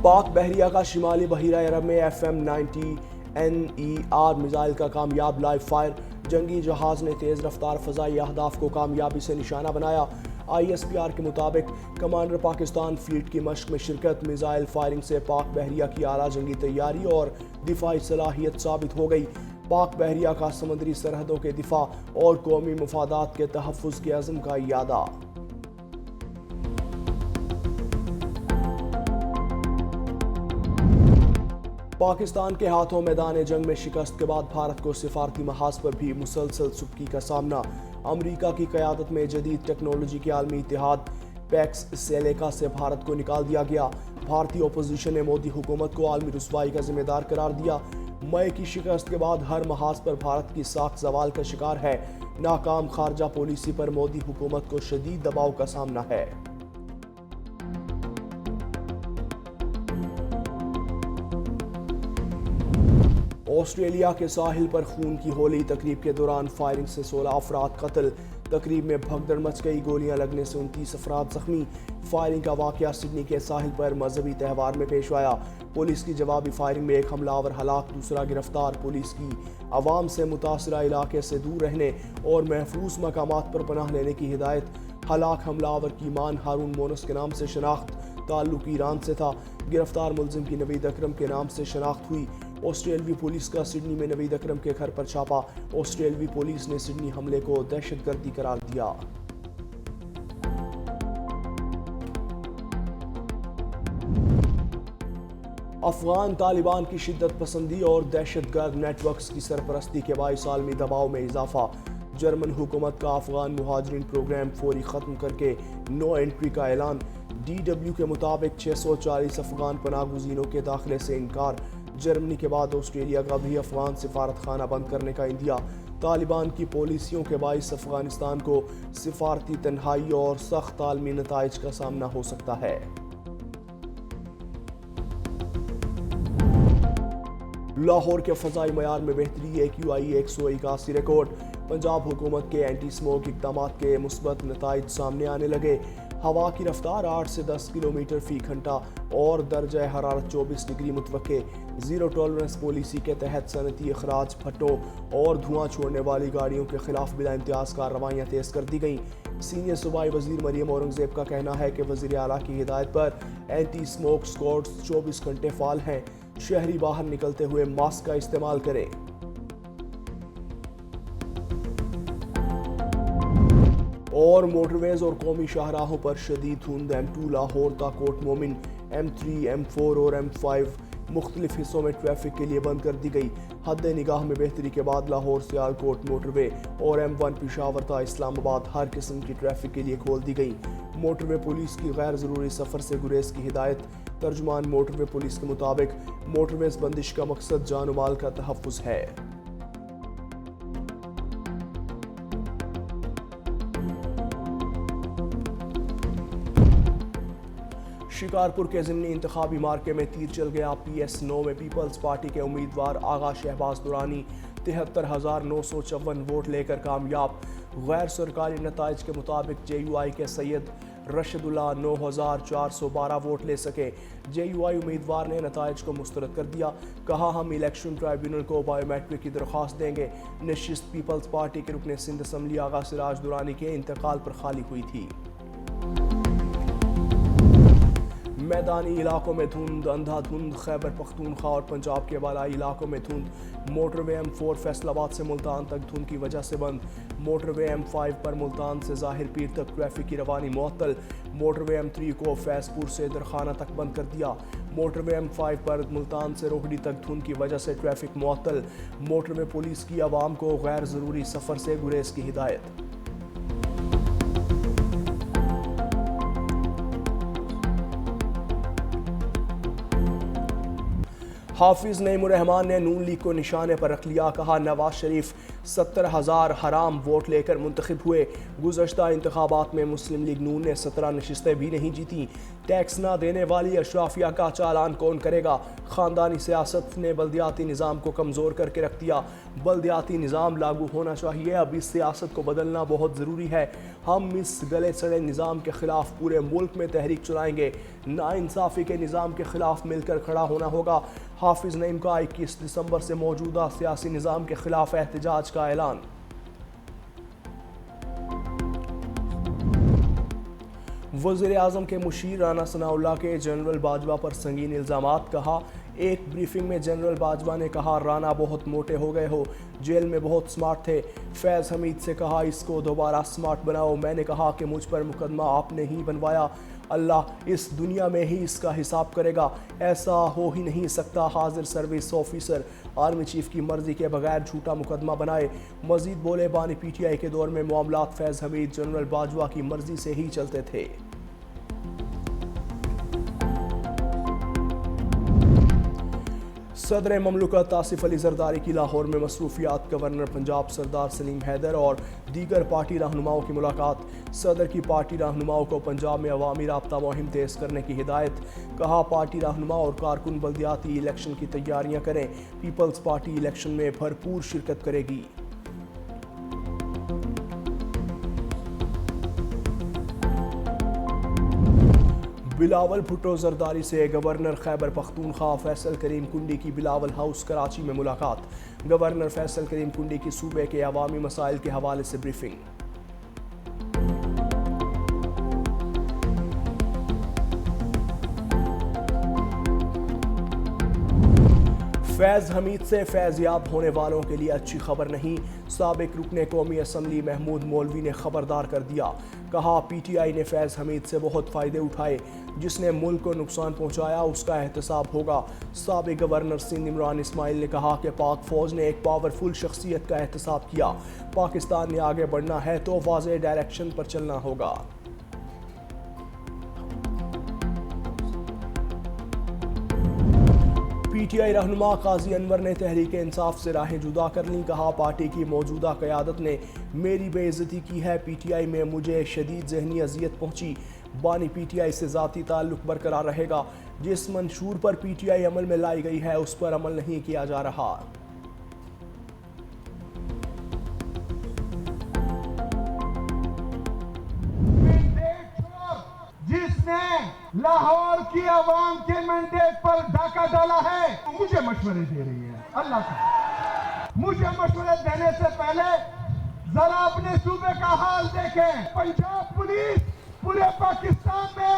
پاک بحریہ کا شمالی بحیرہ عرب میں FM-90 NER میزائل کا کامیاب لائیو فائر، جنگی جہاز نے تیز رفتار فضائی اہداف کو کامیابی سے نشانہ بنایا۔ ISPR کے مطابق کمانڈر پاکستان فلیٹ کی مشق میں شرکت میزائل فائرنگ سے پاک بحریہ کی اعلیٰ جنگی تیاری اور دفاعی صلاحیت ثابت ہو گئی۔ پاک بحریہ کا سمندری سرحدوں کے دفاع اور قومی مفادات کے تحفظ کے عزم کا اعادہ۔ پاکستان کے ہاتھوں میدان جنگ میں شکست کے بعد بھارت کو سفارتی محاذ پر بھی مسلسل سستی کا سامنا۔ امریکہ کی قیادت میں جدید ٹیکنالوجی کے عالمی اتحاد پیکس سیلیکا سے بھارت کو نکال دیا گیا۔ بھارتی اپوزیشن نے مودی حکومت کو عالمی رسوائی کا ذمہ دار قرار دیا۔ مئی کی شکست کے بعد ہر محاذ پر بھارت کی ساکھ زوال کا شکار ہے۔ ناکام خارجہ پالیسی پر مودی حکومت کو شدید دباؤ کا سامنا ہے۔ آسٹریلیا کے ساحل پر خون کی ہولی، تقریب کے دوران فائرنگ سے 16 افراد قتل۔ تقریب میں بھگدڑ مچ گئی، گولیاں لگنے سے 29 افراد زخمی۔ فائرنگ کا واقعہ سڈنی کے ساحل پر مذہبی تہوار میں پیش آیا۔ پولیس کی جوابی فائرنگ میں ایک حملہ آور ہلاک، دوسرا گرفتار۔ پولیس کی عوام سے متاثرہ علاقے سے دور رہنے اور محفوظ مقامات پر پناہ لینے کی ہدایت۔ ہلاک حملہ آور کی مان ہارون مونس کے نام سے شناخت، تعلق ایران سے تھا۔ گرفتار ملزم کی نوید اکرم کے نام سے شناخت ہوئی۔ آسٹریلوی پولیس کا سڈنی میں نوید اکرم کے گھر پر چھاپا۔ آسٹریلوی پولیس نے سڈنی حملے کو دہشت گردی قرار دیا۔ افغان طالبان کی شدت پسندی اور دہشت گرد نیٹ ورکس کی سرپرستی کے باعث عالمی دباؤ میں اضافہ۔ جرمن حکومت کا افغان مہاجرین پروگرام فوری ختم کر کے نو انٹری کا اعلان۔ DW کے مطابق 640 افغان پناہ گزینوں کے داخلے سے انکار۔ جرمنی کے بعد آسٹریلیا کا بھی افغان سفارت خانہ بند کرنے کا عندیہ۔ طالبان کی پالیسیوں کے باعث افغانستان کو سفارتی تنہائی اور سخت عالمی نتائج کا سامنا ہو سکتا ہے۔ لاہور کے فضائی معیار میں بہتری، AQI 181 ریکارڈ۔ پنجاب حکومت کے اینٹی سموک اقدامات کے مثبت نتائج سامنے آنے لگے۔ ہوا کی رفتار 8 سے 10 کلومیٹر فی گھنٹہ اور درجہ حرارت 24 ڈگری متوقع۔ زیرو ٹالرنس پالیسی کے تحت صنعتی اخراج بھٹوں اور دھواں چھوڑنے والی گاڑیوں کے خلاف بلا امتیاز کارروائیاں تیز کر دی گئیں۔ سینئر صوبائی وزیر مریم اورنگزیب کا کہنا ہے کہ وزیر اعلیٰ کی ہدایت پر اینٹی سموک اسکواڈز 24 گھنٹے فعال ہیں۔ شہری باہر نکلتے ہوئے ماسک کا استعمال کریں۔ اور موٹر ویز اور قومی شاہراہوں پر شدید دھند، M2 لاہور تا کوٹ مومن، M3 M4 اور M5 مختلف حصوں میں ٹریفک کے لیے بند کر دی گئی۔ حد نگاہ میں بہتری کے بعد لاہور سیالکوٹ موٹر وے اور M1 پشاور تا اسلام آباد ہر قسم کی ٹریفک کے لیے کھول دی گئی۔ موٹر وے پولیس کی غیر ضروری سفر سے گریز کی ہدایت۔ ترجمان موٹر وے پولیس کے مطابق موٹر ویز بندش کا مقصد جان و مال کا تحفظ ہے۔ شکارپور کے ضمنی انتخابی مارکے میں تیر چل گیا۔ PS9 میں پیپلز پارٹی کے امیدوار آغا شہباز درانی 73,954 ووٹ لے کر کامیاب۔ غیر سرکاری نتائج کے مطابق JUI کے سید رشد اللہ 9,412 ووٹ لے سکے۔ JUI امیدوار نے نتائج کو مسترد کر دیا، کہا ہم الیکشن ٹرائیبیونل کو بائیو میٹرک کی درخواست دیں گے۔ نشست پیپلز پارٹی کے رکن سندھ اسمبلی آغا سراج درانی کے انتقال پر خالی ہوئی تھی۔ میدانی علاقوں میں دھند، اندھا دھند، خیبر پختونخوا اور پنجاب کے بالائی علاقوں میں دھند۔ موٹر وے M4 فیصل آباد سے ملتان تک دھند کی وجہ سے بند۔ موٹر وے M5 پر ملتان سے ظاہر پیر تک ٹریفک کی روانی معطل۔ موٹر وے M3 کو فیض پور سے درخانہ تک بند کر دیا۔ موٹر وے M5 پر ملتان سے روہڑی تک دھند کی وجہ سے ٹریفک معطل۔ موٹر وے پولیس کی عوام کو غیر ضروری سفر سے گریز کی ہدایت۔ حافظ نعیم الرحمان نے نون لیگ کو نشانے پر رکھ لیا، کہا نواز شریف 70,000 حرام ووٹ لے کر منتخب ہوئے۔ گزشتہ انتخابات میں مسلم لیگ نون نے 17 نشستیں بھی نہیں جیتیں۔ ٹیکس نہ دینے والی اشرافیہ کا چالان کون کرے گا؟ خاندانی سیاست نے بلدیاتی نظام کو کمزور کر کے رکھ دیا۔ بلدیاتی نظام لاگو ہونا چاہیے، اب اس سیاست کو بدلنا بہت ضروری ہے۔ ہم اس گلے سڑے نظام کے خلاف پورے ملک میں تحریک چلائیں گے۔ ناانصافی کے نظام کے خلاف مل کر کھڑا ہونا ہوگا۔ حافظ نعیم کا 21 دسمبر سے موجودہ سیاسی نظام کے خلاف احتجاج کا اعلان۔ وزیر اعظم کے مشیر رانا ثناءاللہ کے جنرل باجوہ پر سنگین الزامات، کہا ایک بریفنگ میں جنرل باجوہ نے کہا رانا بہت موٹے ہو گئے ہو، جیل میں بہت سمارٹ تھے۔ فیض حمید سے کہا اس کو دوبارہ سمارٹ بناؤ، میں نے کہا کہ مجھ پر مقدمہ آپ نے ہی بنوایا، اللہ اس دنیا میں ہی اس کا حساب کرے گا، ایسا ہو ہی نہیں سکتا۔ حاضر سروس آفیسر آرمی چیف کی مرضی کے بغیر جھوٹا مقدمہ بنائے۔ مزید بولے بانی پی ٹی آئی کے دور میں معاملات فیض حمید جنرل باجوہ کی مرضی سے ہی چلتے تھے۔ صدر مملکت آصف علی زرداری کی لاہور میں مصروفیات، گورنر پنجاب سردار سلیم حیدر اور دیگر پارٹی رہنماؤں کی ملاقات۔ صدر کی پارٹی رہنماؤں کو پنجاب میں عوامی رابطہ مہم تیز کرنے کی ہدایت، کہا پارٹی رہنما اور کارکن بلدیاتی الیکشن کی تیاریاں کریں، پیپلز پارٹی الیکشن میں بھرپور شرکت کرے گی۔ بلاول بھٹو زرداری سے گورنر خیبر پختونخوا فیصل کریم کنڈی کی بلاول ہاؤس کراچی میں ملاقات۔ گورنر فیصل کریم کنڈی کی صوبے کے عوامی مسائل کے حوالے سے بریفنگ۔ فیض حمید سے فیض یاب ہونے والوں کے لیے اچھی خبر نہیں، سابق رکن قومی اسمبلی محمود مولوی نے خبردار کر دیا، کہا پی ٹی آئی نے فیض حمید سے بہت فائدے اٹھائے، جس نے ملک کو نقصان پہنچایا اس کا احتساب ہوگا۔ سابق گورنر سندھ عمران اسماعیل نے کہا کہ پاک فوج نے ایک پاورفل شخصیت کا احتساب کیا، پاکستان نے آگے بڑھنا ہے تو واضح ڈائریکشن پر چلنا ہوگا۔ پی ٹی آئی رہنما قاضی انور نے تحریک انصاف سے راہیں جدا کر لیں، کہا پارٹی کی موجودہ قیادت نے میری بے عزتی کی ہے، پی ٹی آئی میں مجھے شدید ذہنی اذیت پہنچی، بانی پی ٹی آئی سے ذاتی تعلق برقرار رہے گا، جس منشور پر پی ٹی آئی عمل میں لائی گئی ہے اس پر عمل نہیں کیا جا رہا۔ جس نے لاہور کی عوام کے مینڈیٹ پر ڈاکہ ڈالا ہے مجھے مشورے دے رہی ہے، اللہ کا مجھے مشورے دینے سے پہلے ذرا اپنے صوبے کا حال دیکھیں۔ پنجاب پولیس پورے پاکستان میں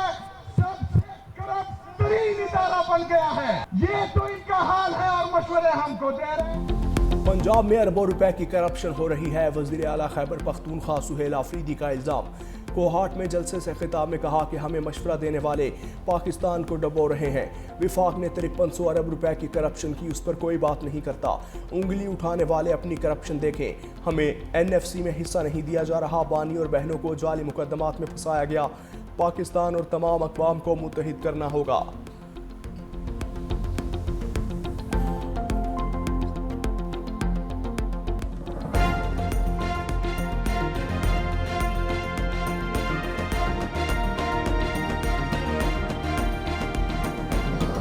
سب سے کرپٹ ترین ادارہ بن گیا ہے، یہ تو ان کا حال ہے اور مشورے ہم کو دے رہے ہیں۔ پنجاب میں اربوں روپے کی کرپشن ہو رہی ہے، وزیر اعلیٰ خیبر پختونخوا سہیل آفریدی کا الزام۔ کوہاٹ میں جلسے سے خطاب میں کہا کہ ہمیں مشورہ دینے والے پاکستان کو ڈبو رہے ہیں، وفاق نے 5300 ارب روپے کی کرپشن کی، اس پر کوئی بات نہیں کرتا، انگلی اٹھانے والے اپنی کرپشن دیکھیں، ہمیں این ایف سی میں حصہ نہیں دیا جا رہا، بانی اور بہنوں کو جعلی مقدمات میں پھنسایا گیا، پاکستان اور تمام اقوام کو متحد کرنا ہوگا۔